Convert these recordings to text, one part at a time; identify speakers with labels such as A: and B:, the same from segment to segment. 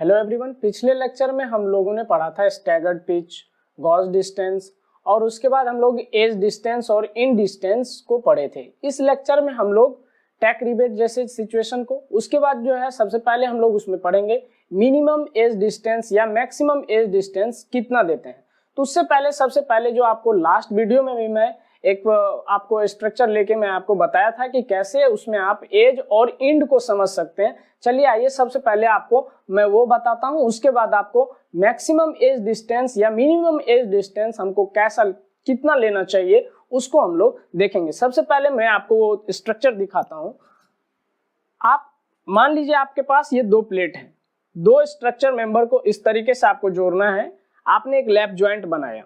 A: Hello everyone, पिछले lecture में हम लोगों ने पढ़ा था स्टैगर्ड पिच, गॉस डिस्टेंस और उसके बाद हम लोग एज डिस्टेंस और इन डिस्टेंस को पढ़े थे। इस लेक्चर में हम लोग टैक रिबेट जैसे सिचुएशन को, उसके बाद जो है सबसे पहले हम लोग उसमें पढ़ेंगे मिनिमम एज डिस्टेंस या मैक्सिमम एज डिस्टेंस कितना देते हैं। तो उससे पहले सबसे पहले जो आपको लास्ट वीडियो में भी मैं एक आपको स्ट्रक्चर लेके मैं आपको बताया था कि कैसे उसमें आप एज और इंड को समझ सकते हैं। चलिए आइए सबसे पहले आपको मैं वो बताता हूं, उसके बाद आपको मैक्सिमम एज डिस्टेंस या मिनिमम एज डिस्टेंस हमको कैसा कितना लेना चाहिए उसको हम लोग देखेंगे। सबसे पहले मैं आपको वो स्ट्रक्चर दिखाता हूं। आप मान लीजिए आपके पास ये दो प्लेट है, दो स्ट्रक्चर मेंबर को इस तरीके से आपको जोड़ना है। आपने एक लैप ज्वाइंट बनाया,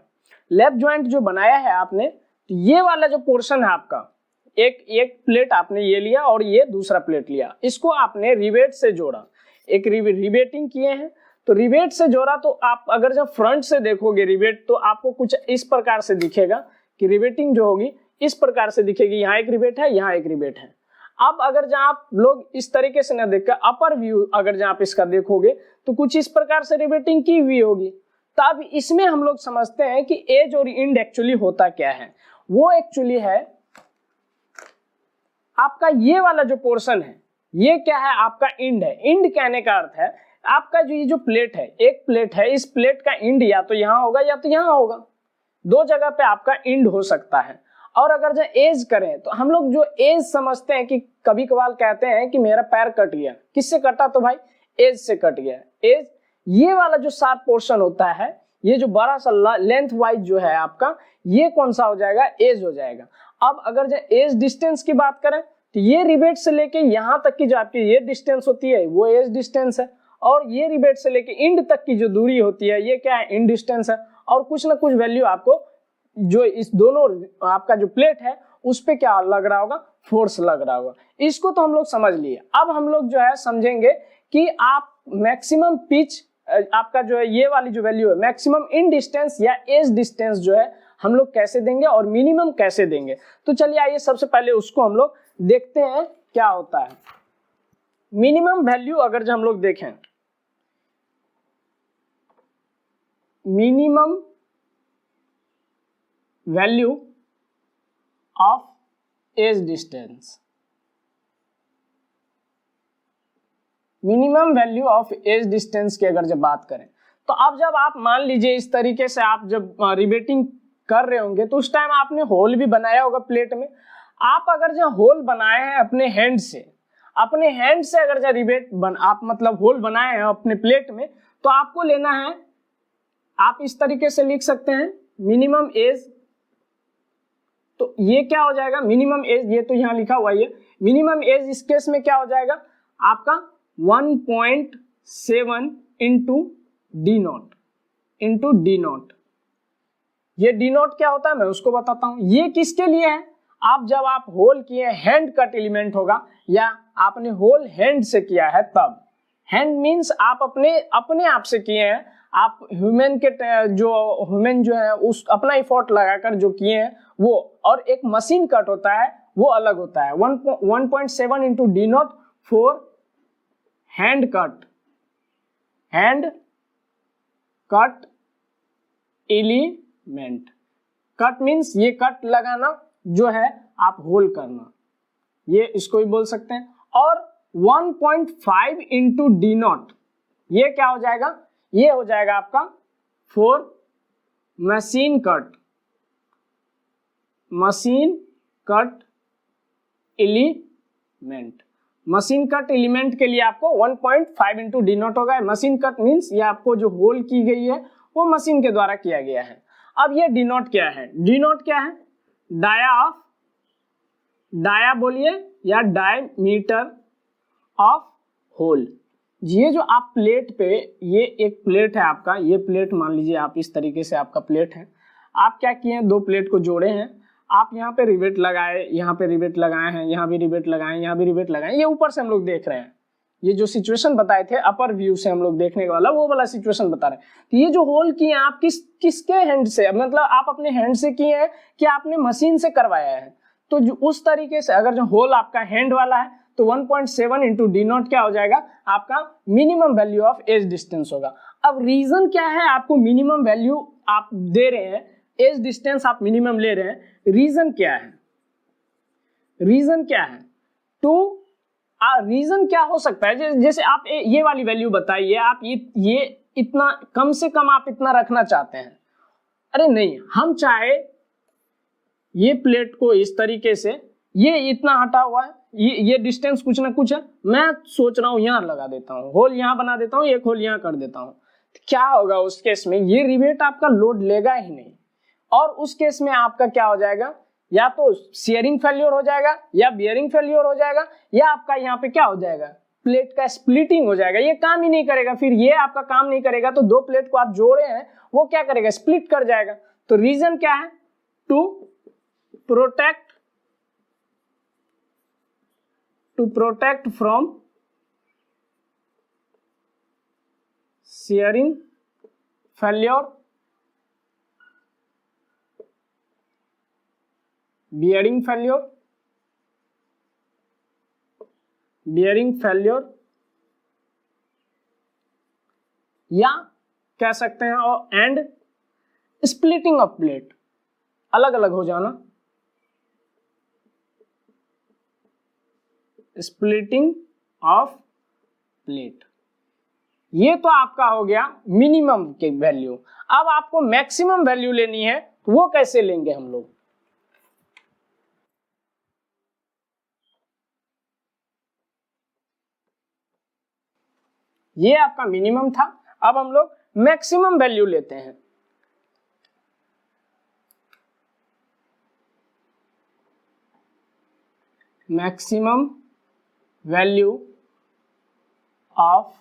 A: लैप ज्वाइंट जो बनाया है आपने, तो ये वाला जो पोर्शन है आपका, एक प्लेट आपने ये लिया और ये दूसरा प्लेट लिया, इसको आपने रिवेट से जोड़ा, एक रिवेटिंग किए हैं। तो रिवेट से जोड़ा तो आप अगर जब फ्रंट से देखोगे रिवेट तो आपको कुछ इस प्रकार से दिखेगा कि रिवेटिंग जो होगी इस प्रकार से दिखेगी, यहाँ एक रिवेट है, यहाँ एक रिवेट है। अब अगर जहाँ आप लोग इस तरीके से ना देखकर अपर व्यू अगर जहाँ आप इसका देखोगे तो कुछ इस प्रकार से रिवेटिंग की हुई होगी। तब इसमें हम लोग समझते हैं कि एज और इंड एक्चुअली होता क्या है। वो एक्चुअली है आपका ये वाला जो पोर्शन है, ये क्या है आपका इंड है। इंड कहने का अर्थ है आपका जो ये जो प्लेट है, एक प्लेट है, इस प्लेट का इंड या तो यहाँ होगा या तो यहाँ होगा, दो जगह पे आपका इंड हो सकता है। और अगर जो एज करें तो हम लोग जो एज समझते हैं कि कभी कभार कहते हैं कि मेरा पैर कट गया, किससे कटा, तो भाई एज से कट गया। एज ये वाला जो शार्प पोर्शन होता है, ये जो बड़ा सा लेंथ वाइज जो है आपका, ये कौन सा हो जाएगा, एज हो जाएगा। अब अगर जो एज डिस्टेंस की बात करें तो ये रिवेट से लेके यहाँ तक की जो आपकी ये डिस्टेंस होती है वो एज डिस्टेंस है, और ये रिवेट से लेके इंड तक की जो दूरी होती है ये क्या है, इंड डिस्टेंस है। और कुछ ना कुछ वैल्यू आपको जो इस दोनों आपका जो प्लेट है उस पे क्या लग रहा होगा, फोर्स लग रहा होगा। इसको तो हम लोग समझ लिए। अब हम लोग जो है समझेंगे कि आप मैक्सिमम पिच आपका जो है ये वाली जो वैल्यू है मैक्सिमम इन डिस्टेंस या एज डिस्टेंस जो है हम लोग कैसे देंगे और मिनिमम कैसे देंगे। तो चलिए आइए सबसे पहले उसको हम लोग देखते हैं क्या होता है। मिनिमम वैल्यू अगर जो हम लोग देखें, minimum value of edge distance, minimum value of edge distance की अगर जब बात करें तो अब जब आप मान लीजिए इस तरीके से आप जब रिवेटिंग कर रहे होंगे तो उस टाइम आपने होल भी बनाया होगा प्लेट में। आप अगर जो होल बनाए हैं अपने हैंड से, अपने हैंड से अगर जो रिवेट आप मतलब होल बनाए हैं अपने प्लेट में, तो आपको लेना है, आप इस तरीके से लिख सकते हैं मिनिमम एज। तो ये क्या हो जाएगा मिनिमम एज, ये तो यहाँ लिखा हुआ है, मिनिमम एज इस केस में क्या हो जाएगा आपका 1.7 into D not into D not. ये डी नॉट क्या होता है मैं उसको बताता हूं। ये किसके लिए है, आप जब आप होल किए हैंड कट एलिमेंट होगा या आपने होल हैंड से किया है तब। हैंड मीन्स आप अपने आप से किए हैं, आप ह्यूमन के ह्यूमन जो है उस अपना एफर्ट लगाकर जो किए हैं वो, और एक मशीन कट होता है वो अलग होता है। 1.7 into D not for hand cut element. Cut means ये कट लगाना जो है आप होल करना, ये इसको भी बोल सकते हैं। और 1.5 इंटू डी नॉट, ये क्या हो जाएगा, ये हो जाएगा आपका for machine cut element. Machine cut element के लिए आपको 1.5 इंटू डी नॉट होगा। मशीन कट मीन्स ये आपको जो होल की गई है वो मशीन के द्वारा किया गया है। अब ये डी नॉट क्या है, डी नॉट क्या है, डाया बोलिए या डायमीटर ऑफ होल। ये जो आप प्लेट पे, ये एक प्लेट है आपका, ये प्लेट मान लीजिए आप इस तरीके से आपका प्लेट है, आप क्या किए हैं दो प्लेट को जोड़े हैं, आप यहाँ पे रिवेट लगाए, यहाँ पे रिवेट लगाए हैं, यहाँ भी रिवेट लगाए, यहाँ भी रिवेट लगाए। ये ऊपर से हम लोग देख रहे हैं, ये जो सिचुएशन बताए थे अपर व्यू से हम लोग देखने वाला वो वाला सिचुएशन बता रहे हैं। तो ये जो होल किए हैं आप किसके हैंड से, मतलब आप अपने हैंड से किए हैं कि आपने मशीन से करवाया है। तो जो उस तरीके से अगर जो होल आपका हैंड वाला है तो 1.7 इंटू डी नॉट क्या हो जाएगा, आपका minimum value of edge distance होगा। अब रीजन क्या है, आपको मिनिमम वैल्यू आप दे रहे हैं, एज डिस्टेंस आप मिनिमम ले रहे हैं, रीजन क्या है, रीजन क्या है, टू रीजन क्या हो सकता है, जैसे आप ये वाली वैल्यू बताइए, आप ये इतना कम से कम आप इतना रखना चाहते हैं, अरे नहीं, हम चाहे ये प्लेट को इस तरीके से, ये इतना हटा हुआ है, ये डिस्टेंस कुछ ना कुछ है, मैं सोच रहा हूं यहां लगा देता हूं, होल यहां बना देता हूं, एक होल यहां कर देता हूं, तो क्या होगा उस केस में, ये रिवेट आपका लोड लेगा ही नहीं, और उस केस में आपका क्या हो जाएगा, या तो शेयरिंग फेल्योर हो जाएगा, या बियरिंग फेल्योर हो जाएगा, या आपका यहाँ पे क्या हो जाएगा, प्लेट का स्प्लिटिंग हो जाएगा, ये काम ही नहीं करेगा, फिर ये आपका काम नहीं करेगा, तो दो प्लेट को आप जोड़े हैं, वो क्या करेगा, स्प्लिट कर जाएगा। तो रीजन क्या है, to protect from shearing failure, bearing failure, या कह सकते हैं और एंड स्प्लिटिंग ऑफ प्लेट, अलग अलग हो जाना, स्प्लिटिंग ऑफ प्लेट। ये तो आपका हो गया मिनिमम के वैल्यू। अब आपको मैक्सिमम वैल्यू लेनी है, तो वो कैसे लेंगे हम लोग, ये आपका मिनिमम था, अब हम लोग मैक्सिमम वैल्यू लेते हैं। मैक्सिमम वैल्यू ऑफ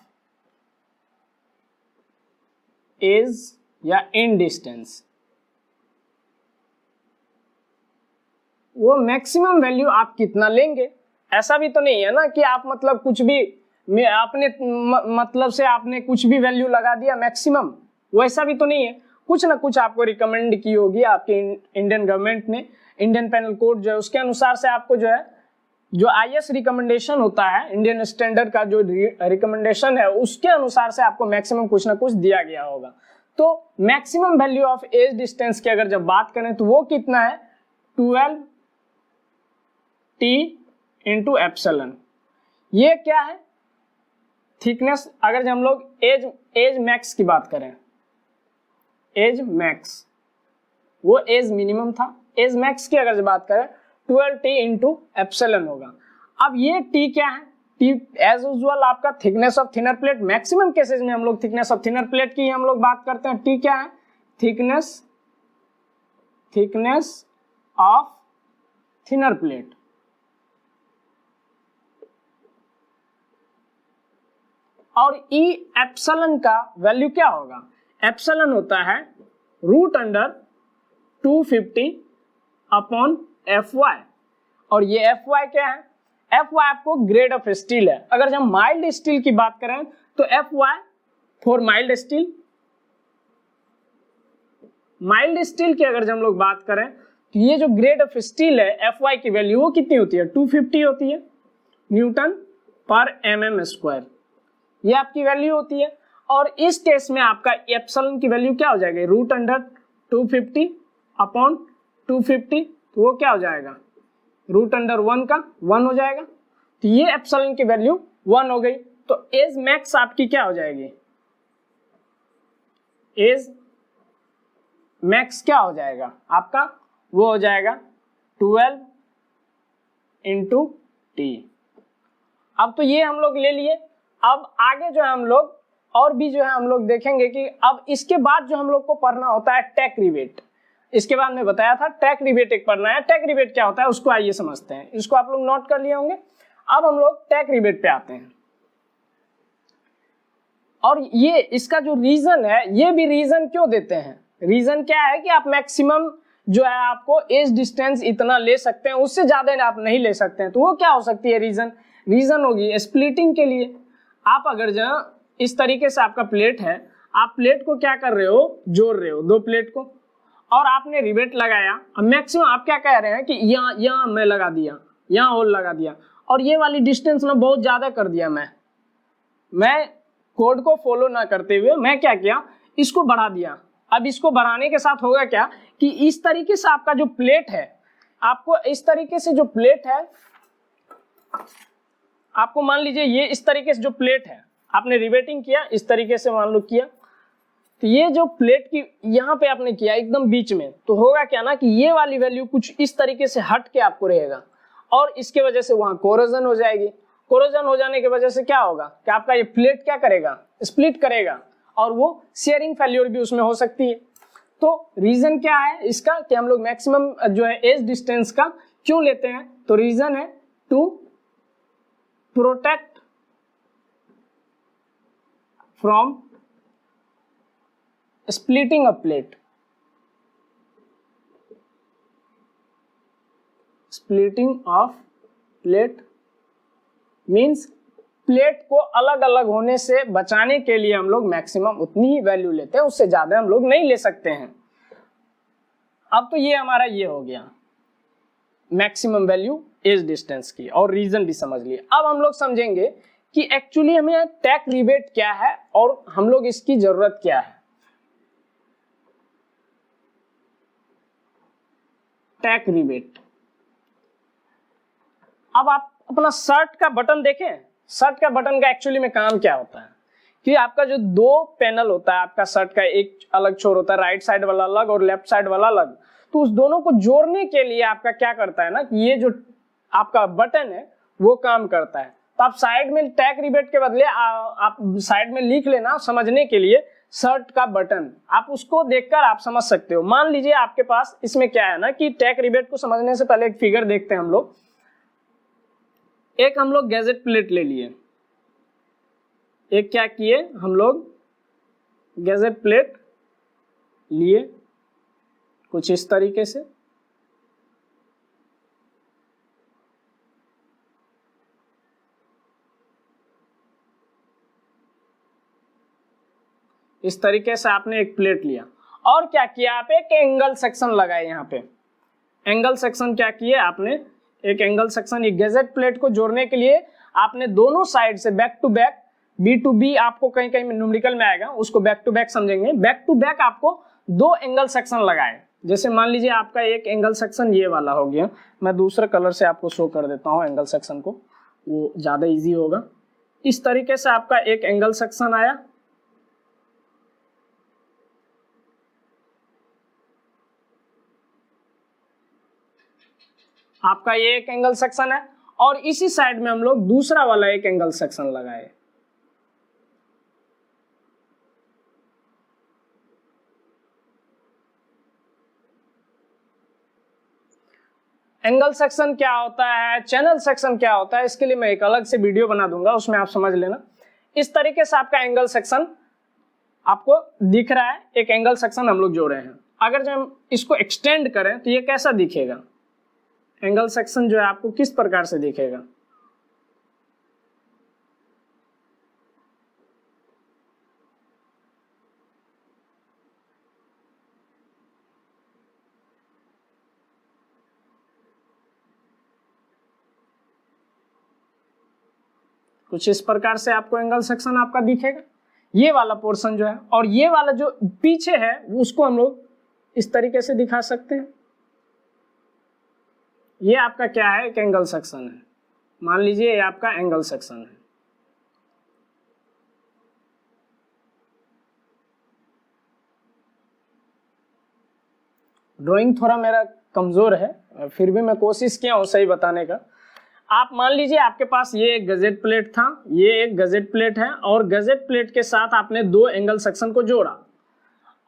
A: एज या इन डिस्टेंस, वो मैक्सिमम वैल्यू आप कितना लेंगे, ऐसा भी तो नहीं है ना कि आप मतलब कुछ भी आपने मतलब से आपने कुछ भी वैल्यू लगा दिया मैक्सिमम, वैसा भी तो नहीं है, कुछ ना कुछ आपको रिकमेंड की होगी आपके इंडियन गवर्नमेंट ने, इंडियन पेनल कोड जो है उसके अनुसार से आपको जो है, जो आईएस रिकमेंडेशन होता है, इंडियन स्टैंडर्ड का जो रिकमेंडेशन है, उसके अनुसार से आपको मैक्सिमम कुछ ना कुछ दिया गया होगा। तो maximum value of edge distance की अगर जब बात करें तो वो कितना है, 12t इंटू एप्सिलॉन। ये क्या है, थिकनेस। अगर जब हम लोग एज मैक्स की बात करें, एज मैक्स, वो एज मिनिमम था, एज मैक्स की अगर बात करें 12t इंटू एप्सिलॉन होगा। अब ये t क्या है, t एज यूजुअल आपका thickness of thinner plate, maximum cases में हम लोग थिकनेस ऑफ थिनर प्लेट की हम लोग बात करते हैं। t क्या है, थिकनेस ऑफ थिनर प्लेट। और ई एप्सिलॉन का वैल्यू क्या होगा, एप्सिलॉन होता है √250 अपॉन Fy, और ये Fy क्या है, Fy आपको ग्रेड ऑफ स्टील है। अगर हम माइल्ड स्टील की बात करें तो Fy for mild steel, mild steel की अगर हम लोग बात करें तो ये जो ग्रेड ऑफ स्टील है Fy की वैल्यू वो कितनी होती है, 250 होती है न्यूटन पर mm², ये आपकी वैल्यू होती है। और इस केस में आपका एप्सिलॉन की वैल्यू क्या हो जाएगी, √250 अपॉन 250, तो वो क्या हो जाएगा, √1 का 1 हो जाएगा, तो ये एप्सिलॉन की वैल्यू 1 हो गई। तो एज मैक्स आपकी क्या हो जाएगी, एज मैक्स क्या हो जाएगा आपका, वो हो जाएगा 12 इंटू टी। अब तो ये हम लोग ले लिए। अब आगे जो है हम लोग और भी जो है हम लोग देखेंगे कि अब इसके बाद जो हम लोग को पढ़ना होता है टैक रिवेट। इसके बाद में बताया था टैक रिवेट एक पढ़ना है। टैक रिवेट क्या होता है उसको आइए समझते हैं, इसको आप लोग नोट कर लिए होंगे। अब हम लोग टैक रिवेट पे आते हैं, और ये इसका जो रीजन है, ये भी रीजन क्यों देते हैं, रीजन क्या है कि आप मैक्सिमम जो है आपको एज डिस्टेंस इतना ले सकते हैं, उससे ज्यादा आप नहीं ले सकते हैं। तो वो क्या हो सकती है रीजन होगी स्प्लिटिंग के लिए। आप अगर जहाँ इस तरीके से आपका प्लेट है, आप प्लेट को क्या कर रहे हो, जोड़ रहे हो दो प्लेट को, और आपने रिवेट लगाया। अब मैक्सिमम आप क्या कह रहे हैं कि यहाँ मैं लगा दिया, यहाँ होल लगा दिया, और ये वाली डिस्टेंस ना बहुत ज़्यादा कर दिया मैं कोड को फॉलो ना करते हुए मैं क्या किया, इसको बढ़ा दिया। अब इसको बढ़ाने के साथ होगा क्या कि इस तरीके से आपका जो प्लेट है, आपको इस तरीके से जो प्लेट है, आपको मान लीजिए ये इस तरीके से जो प्लेट है, आपने रिवेटिंग किया इस तरीके से मान लो किया, तो ये जो प्लेट की यहाँ पे आपने किया एकदम बीच में, तो होगा क्या ना कि ये वाली वैल्यू कुछ इस तरीके से हट के आपको रहेगा और इसके वजह से वहां कोरोजन हो जाएगी। कोरोजन हो जाने की वजह से क्या होगा कि आपका ये प्लेट क्या करेगा, स्प्लिट करेगा और वो शेयरिंग फेल्योर भी उसमें हो सकती है। तो रीजन क्या है इसका कि हम लोग मैक्सिमम जो है एज डिस्टेंस का क्यों लेते हैं, तो रीजन है to protect from splitting a plate. Splitting of plate means plate को अलग अलग होने से बचाने के लिए हम लोग मैक्सिमम उतनी ही वैल्यू लेते हैं, उससे ज्यादा हम लोग नहीं ले सकते हैं। अब तो ये हमारा ये हो गया मैक्सिमम वैल्यू एज डिस्टेंस की और रीजन भी समझ लिए। अब हम लोग समझेंगे कि एक्चुअली हमें टैक रिबेट क्या है और हम लोग इसकी जरूरत क्या है। टैक रिबेट, अब आप अपना शर्ट का बटन देखें, शर्ट का बटन का एक्चुअली में काम क्या होता है कि आपका जो दो पैनल होता है आपका शर्ट का, एक अलग छोर होता है, राइट साइड वाला अलग और लेफ्ट साइड वाला अलग, तो उस दोनों को जोड़ने के लिए आपका क्या करता है ना कि ये जो आपका बटन है वो काम करता है। तो आप साइड में टैक रिबेट के बदले आप साइड में लिख लेना समझने के लिए शर्ट का बटन, आप उसको देखकर आप समझ सकते हो। मान लीजिए आपके पास इसमें क्या है ना कि टैक रिबेट को समझने से पहले एक फिगर देखते हैं हम लोग। एक हम लोग गैजेट प्लेट ले लिए, एक क्या किए हम लोग गैजेट प्लेट लिए कुछ इस तरीके से, इस तरीके से आपने एक प्लेट लिया और क्या किया आप एक एंगल सेक्शन लगाए। यहाँ पे एंगल सेक्शन क्या किए आपने, एक एंगल सेक्शन, एक गैजेट प्लेट को जोड़ने के लिए आपने दोनों साइड से back to back, B to B आपको कहीं कहीं न्यूमेरिकल में आएगा, उसको बैक टू बैक समझेंगे। बैक टू बैक आपको दो एंगल सेक्शन लगाए। जैसे मान लीजिए आपका एक एंगल सेक्शन ये वाला हो गया, मैं दूसरे कलर से आपको शो कर देता हूँ एंगल सेक्शन को, वो ज्यादा इजी होगा। इस तरीके से आपका एक एंगल सेक्शन आया, आपका ये एक एंगल सेक्शन है और इसी साइड में हम लोग दूसरा वाला एक एंगल सेक्शन लगाए। एंगल सेक्शन क्या होता है, चैनल सेक्शन क्या होता है, इसके लिए मैं एक अलग से वीडियो बना दूंगा, उसमें आप समझ लेना। इस तरीके से आपका एंगल सेक्शन आपको दिख रहा है, एक एंगल सेक्शन हम लोग जोड़े हैं। अगर जब हम इसको एक्सटेंड करें तो ये कैसा दिखेगा, एंगल सेक्शन जो है आपको किस प्रकार से दिखेगा। कुछ इस प्रकार से आपको एंगल सेक्शन आपका दिखेगा, ये वाला पोर्शन जो है, और ये वाला जो पीछे है उसको हम लोग इस तरीके से दिखा सकते हैं। ये आपका क्या है, एक एंगल सेक्शन है, मान लीजिए ये आपका एंगल सेक्शन है। ड्राइंग थोड़ा मेरा कमजोर है, फिर भी मैं कोशिश किया हूं सही बताने का। आप मान लीजिए आपके पास ये एक गजेट प्लेट था, ये एक गजेट प्लेट है और गजेट प्लेट के साथ आपने दो एंगल सेक्शन को जोड़ा,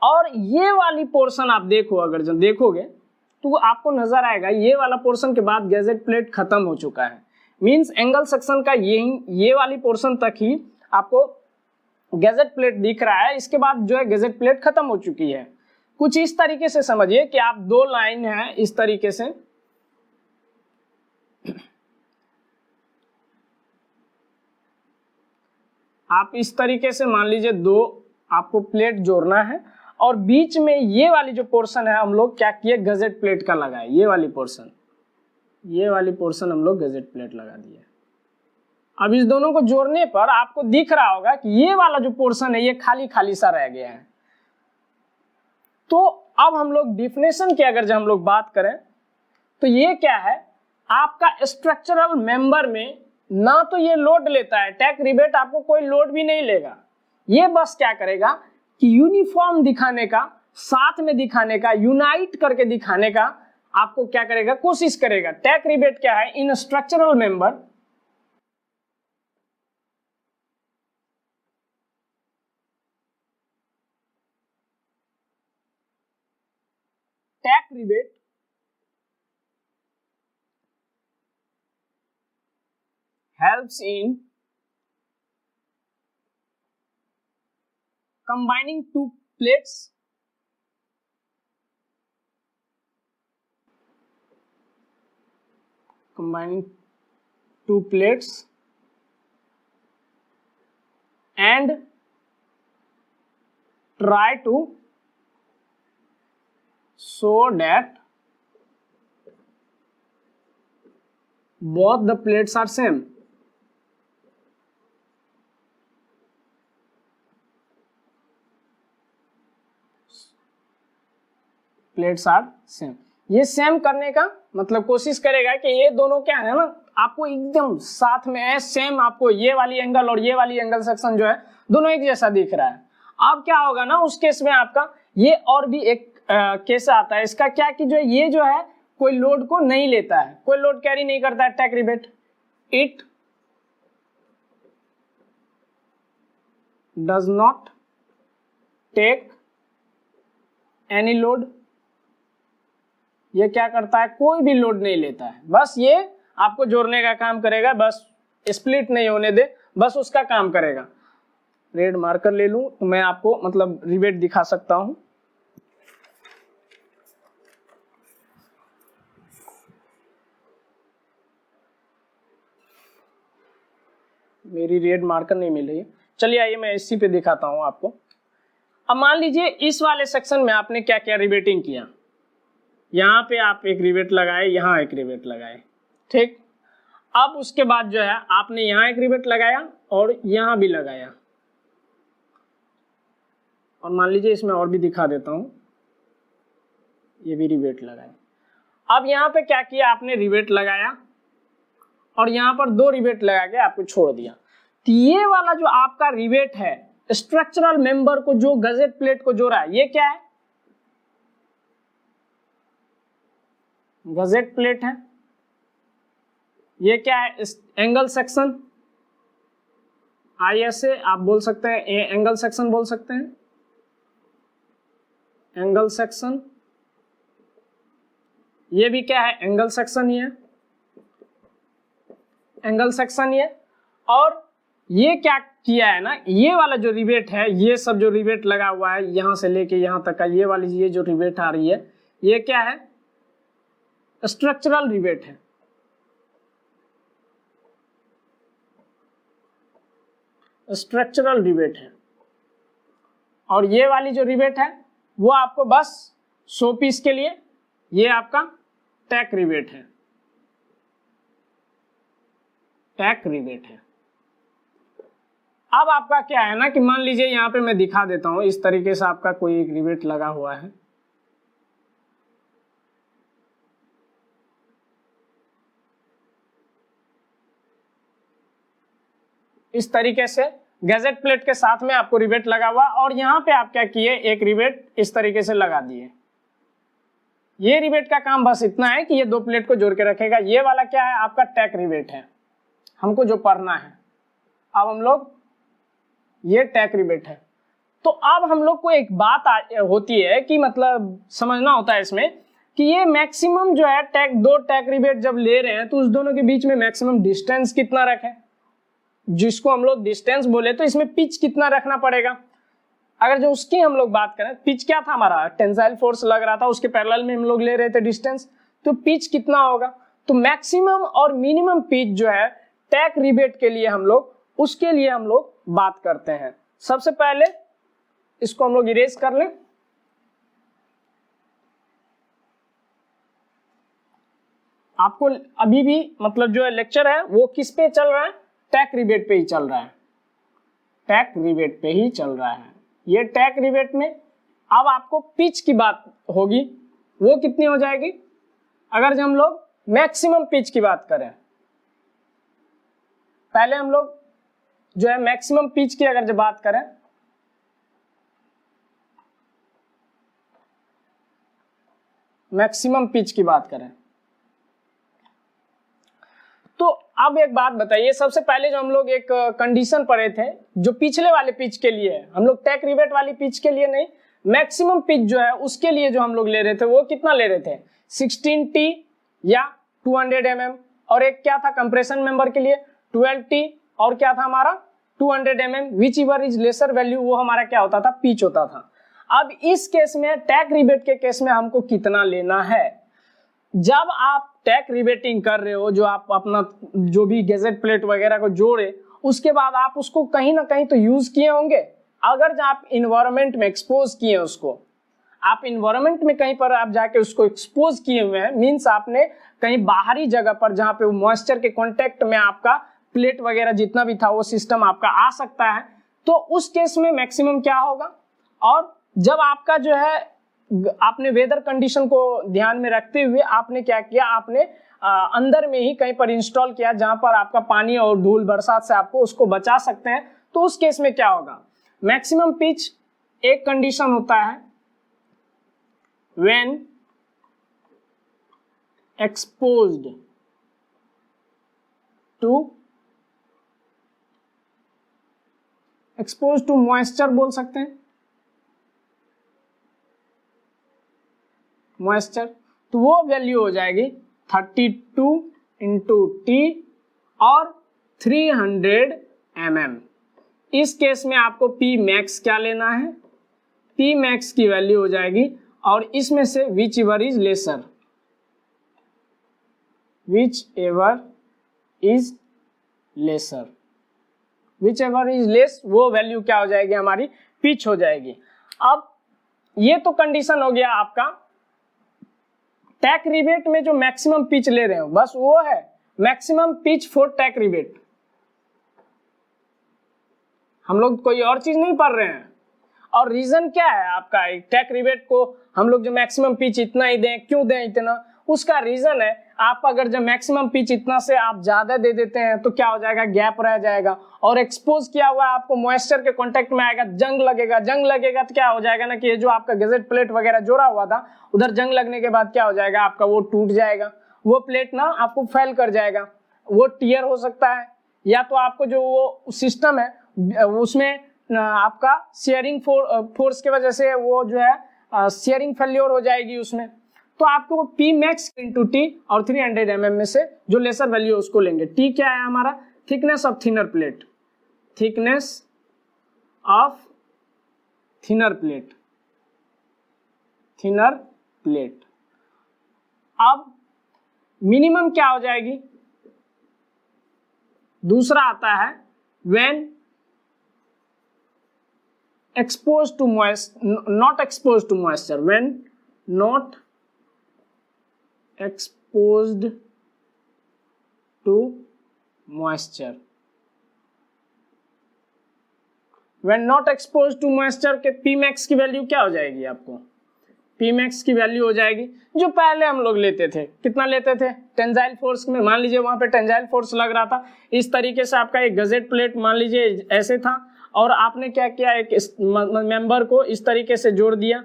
A: और ये वाली पोर्शन आप देखो, अगर जब देखोगे तो आपको नजर आएगा ये वाला पोर्शन के बाद गैजेट प्लेट खत्म हो चुका है। मींस एंगल सेक्शन का ये वाली पोर्शन तक ही आपको गैजेट प्लेट दिख रहा है, इसके बाद जो है गैजेट प्लेट खत्म हो चुकी है। कुछ इस तरीके से समझिए कि आप दो लाइन है इस तरीके से, आप इस तरीके से मान लीजिए दो आपको प्लेट जोड़ना है और बीच में ये वाली जो पोर्शन है हम लोग क्या किए, गजेट प्लेट का लगाए। ये वाली पोर्शन हम लोग गजेट प्लेट लगा दिए। अब इस दोनों को जोड़ने पर आपको दिख रहा होगा कि ये वाला जो पोर्शन है ये खाली खाली सा रह गया है। तो अब हम लोग डिफिनेशन की अगर जब हम लोग बात करें तो ये क्या है, आपका स्ट्रक्चरल मेंबर में ना तो ये लोड लेता है, टैक रिबेट आपको कोई लोड भी नहीं लेगा, ये बस क्या करेगा कि यूनिफॉर्म दिखाने का, साथ में दिखाने का, यूनाइट करके दिखाने का आपको क्या करेगा, कोशिश करेगा। टैक रिबेट क्या है, in structural member tack rivet helps in combining two plates and try to show that both the plates are same. Plates are same, ये सेम करने का मतलब कोशिश करेगा कि ये दोनों क्या है ना, आपको एकदम साथ में है, सेम आपको ये वाली एंगल और ये वाली एंगल सेक्शन जो है दोनों एक जैसा दिख रहा है। अब क्या होगा ना, उस केस में आपका ये और भी एक केस आता है इसका, क्या कि जो ये जो है कोई लोड को नहीं लेता है, कोई लोड कैरी नहीं करता है tax rebate, it does not take any load, ये क्या करता है, कोई भी लोड नहीं लेता है, बस ये आपको जोड़ने का काम करेगा, बस स्प्लिट नहीं होने दे, बस उसका काम करेगा। रेड मार्कर ले लूं तो मैं आपको मतलब रिबेट दिखा सकता हूं। मेरी रेड मार्कर नहीं मिल रही है, चलिए आइए मैं इसी पे दिखाता हूं आपको। अब मान लीजिए इस वाले सेक्शन में आपने क्या क्या रिबेटिंग किया, यहाँ पे आप एक रिवेट लगाए, यहाँ एक रिवेट लगाए, ठीक। अब उसके बाद जो है आपने यहाँ एक रिवेट लगाया और यहाँ भी लगाया, और मान लीजिए इसमें और भी दिखा देता हूँ, ये भी रिवेट लगाया। अब यहाँ पे क्या किया आपने, रिवेट लगाया और यहाँ पर दो रिवेट लगा के आपको छोड़ दिया। तो ये वाला जो आपका रिवेट है स्ट्रक्चरल मेंबर को जो गजेट प्लेट को जोड़ा है, ये क्या है, गजेट प्लेट है। ये क्या है, एंगल सेक्शन, ISA आप बोल सकते हैं, एंगल सेक्शन बोल सकते हैं, एंगल सेक्शन। ये भी क्या है, एंगल सेक्शन ही है, एंगल सेक्शन ही है। और ये क्या किया है ना, ये वाला जो रिवेट है, ये सब जो रिवेट लगा हुआ है यहां से लेके यहां तक का, ये वाली ये जो रिवेट आ रही है, ये क्या है, स्ट्रक्चरल रिवेट है। स्ट्रक्चरल रिवेट है। और ये वाली जो रिवेट है वो आपको बस शो पीस के लिए, ये आपका टैक रिवेट है, टैक रिवेट है। अब आपका क्या है ना कि मान लीजिए यहां पे मैं दिखा देता हूं, इस तरीके से आपका कोई एक रिवेट लगा हुआ है, इस तरीके से गैजेट प्लेट के साथ में आपको रिवेट लगा हुआ, और यहाँ पे आप क्या किए, एक रिवेट इस तरीके से लगा दिए। ये रिवेट का काम बस इतना है कि ये दो प्लेट को जोड़ के रखेगा। ये वाला क्या है, आपका टैक रिवेट है, हमको जो पढ़ना है। अब हम लोग, ये टैक रिवेट है। तो अब हम लोग को एक बात होती है कि मतलब समझना होता है इसमें कि ये मैक्सिमम जो है दो टैक रिवेट जब ले रहे हैं तो उस दोनों के बीच में मैक्सिमम डिस्टेंस कितना रखें, जिसको हम लोग डिस्टेंस बोले, तो इसमें पिच कितना रखना पड़ेगा। अगर जो उसकी हम लोग बात करें, पिच क्या था हमारा, टेंसाइल फोर्स लग रहा था, उसके पैरेलल में हम लोग ले रहे थे डिस्टेंस, तो पिच कितना होगा। तो मैक्सिमम और मिनिमम पिच जो है टैक रिवेट के लिए हम लोग, उसके लिए हम लोग बात करते हैं। सबसे पहले इसको हम लोग इरेज कर लें। आपको अभी भी मतलब जो है लेक्चर है वो किस पे चल रहा है, टैक रिवेट पे ही चल रहा है, टैक रिवेट पे ही चल रहा है। ये टैक रिवेट में अब आपको पिच की बात होगी, वो कितनी हो जाएगी? अगर जब हम लोग मैक्सिमम पिच की बात करें, पहले हम लोग जो है मैक्सिमम पिच की अगर जब बात करें, मैक्सिमम पिच की बात करें तो अब एक बात बताइए, सबसे पहले जो हम लोग एक कंडीशन पढ़े थे जो पिछले वाले पिच के लिए, हम लोग टैक रिवेट वाली पिच के लिए नहीं, मैक्सिमम पिच जो है उसके लिए जो हम लोग ले रहे थे वो कितना ले रहे थे? 16T या 200 mm, और एक क्या था कंप्रेशन मेंबर के लिए 12T, और क्या था हमारा 200 mm, which ever is lesser value, वो हमारा क्या होता था? पिच होता था। अब इस केस में टैक रिवेट के केस में हमको कितना लेना है? जब आप टैक रिवेटिंग कर रहे हो, जो आप अपना जो भी गैजेट प्लेट वगैरह को जोड़े, उसके बाद आप उसको कहीं ना कहीं तो यूज किए होंगे। अगर जब आप इन्वायरमेंट में एक्सपोज किए उसको, आप इन्वायरमेंट में कहीं पर आप जाके उसको एक्सपोज किए हुए हैं, मीन्स आपने कहीं बाहरी जगह पर जहाँ पे मॉइस्चर के कांटेक्ट में आपका प्लेट वगैरह जितना भी था वो सिस्टम आपका आ सकता है, तो उस केस में मैक्सिमम क्या होगा? और जब आपका जो है आपने वेदर कंडीशन को ध्यान में रखते हुए आपने क्या किया, आपने अंदर में ही कहीं पर इंस्टॉल किया जहां पर आपका पानी और धूल बरसात से आपको उसको बचा सकते हैं, तो उस केस में क्या होगा? मैक्सिमम पिच एक कंडीशन होता है व्हेन एक्सपोज्ड टू मॉइस्चर बोल सकते हैं, मॉइस्चर, तो वो वैल्यू हो जाएगी 32 इंटू टी और 300 mm। इस केस में आपको पी मैक्स क्या लेना है? पी मैक्स की वैल्यू हो जाएगी, और इसमें से which ever is lesser, which ever is lesser, which ever is less, वो वैल्यू क्या हो जाएगी? हमारी पिच हो जाएगी। अब ये तो कंडीशन हो गया आपका टैक रिवेट में जो मैक्सिमम पिच ले रहे हो, बस वो है maximum pitch for tack rivet. हम लोग कोई और चीज नहीं पढ़ रहे हैं। और रीजन क्या है आपका? टैक रिवेट को हम लोग जो मैक्सिमम पिच इतना ही दें, क्यों दें इतना? उसका रीजन है, आप अगर जब मैक्सिमम पिच इतना से आप ज्यादा दे देते हैं तो क्या हो जाएगा? गैप रह जाएगा, और एक्सपोज किया हुआ आपको मॉइस्चर के कांटेक्ट में आएगा, जंग लगेगा, जंग लगेगा तो क्या हो जाएगा ना कि ये जो आपका गैजेट प्लेट वगैरह जोड़ा हुआ था, उधर जंग लगने के बाद क्या हो जाएगा? आपका वो टूट जाएगा, वो प्लेट ना आपको फेल कर जाएगा, वो टियर हो सकता है, या तो आपको जो वो सिस्टम है उसमें आपका शेयरिंग फोर्स की वजह से वो जो है शेयरिंग फेल्योर हो जाएगी उसमें। तो आपको पी मैक्स इंटू टी और 300 mm में से जो लेसर वैल्यू है उसको लेंगे। टी क्या है हमारा? Thickness of thinner plate, thickness of thinner plate, thinner plate. अब मिनिमम क्या हो जाएगी? दूसरा आता है when exposed to not exposed to moisture, when not exposed to moisture, when not exposed to moisture के P max की वैल्यू क्या हो जाएगी? आपको P max की वैल्यू हो जाएगी जो पहले हम लोग लेते थे। कितना लेते थे? टेंजाइल फोर्स में, मान लीजिए वहां पे टेंजाइल फोर्स लग रहा था, इस तरीके से आपका एक गजेट प्लेट मान लीजिए ऐसे था, और आपने क्या किया? एक मेंबर को इस तरीके से जोड़ दिया,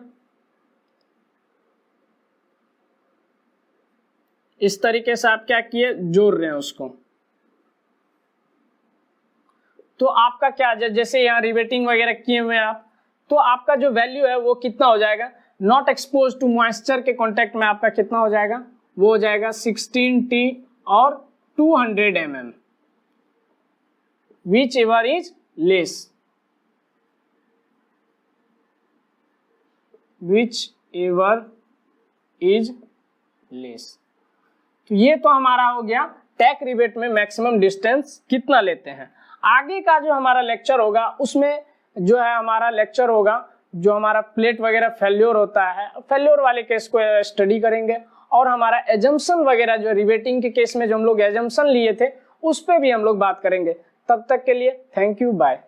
A: इस तरीके से आप क्या किए? जोड़ रहे हैं उसको। तो आपका क्या, जैसे यहाँ रिवेटिंग वगैरह किए हुए हैं आप, तो आपका जो वैल्यू है वो कितना हो जाएगा? नॉट एक्सपोज टू मॉइस्चर के कांटेक्ट में आपका कितना हो जाएगा? वो हो जाएगा 16T और 200 mm, which ever is less, which ever is less. तो ये तो हमारा हो गया टैक रिवेट में मैक्सिमम डिस्टेंस कितना लेते हैं। आगे का जो हमारा लेक्चर होगा उसमें जो है हमारा लेक्चर होगा जो हमारा प्लेट वगैरह फेल्योर होता है, फेल्योर वाले केस को स्टडी करेंगे, और हमारा एजम्पशन वगैरह जो रिवेटिंग के केस में जो हम लोग एजम्पशन लिए थे उस पर भी हम लोग बात करेंगे। तब तक के लिए थैंक यू, बाय।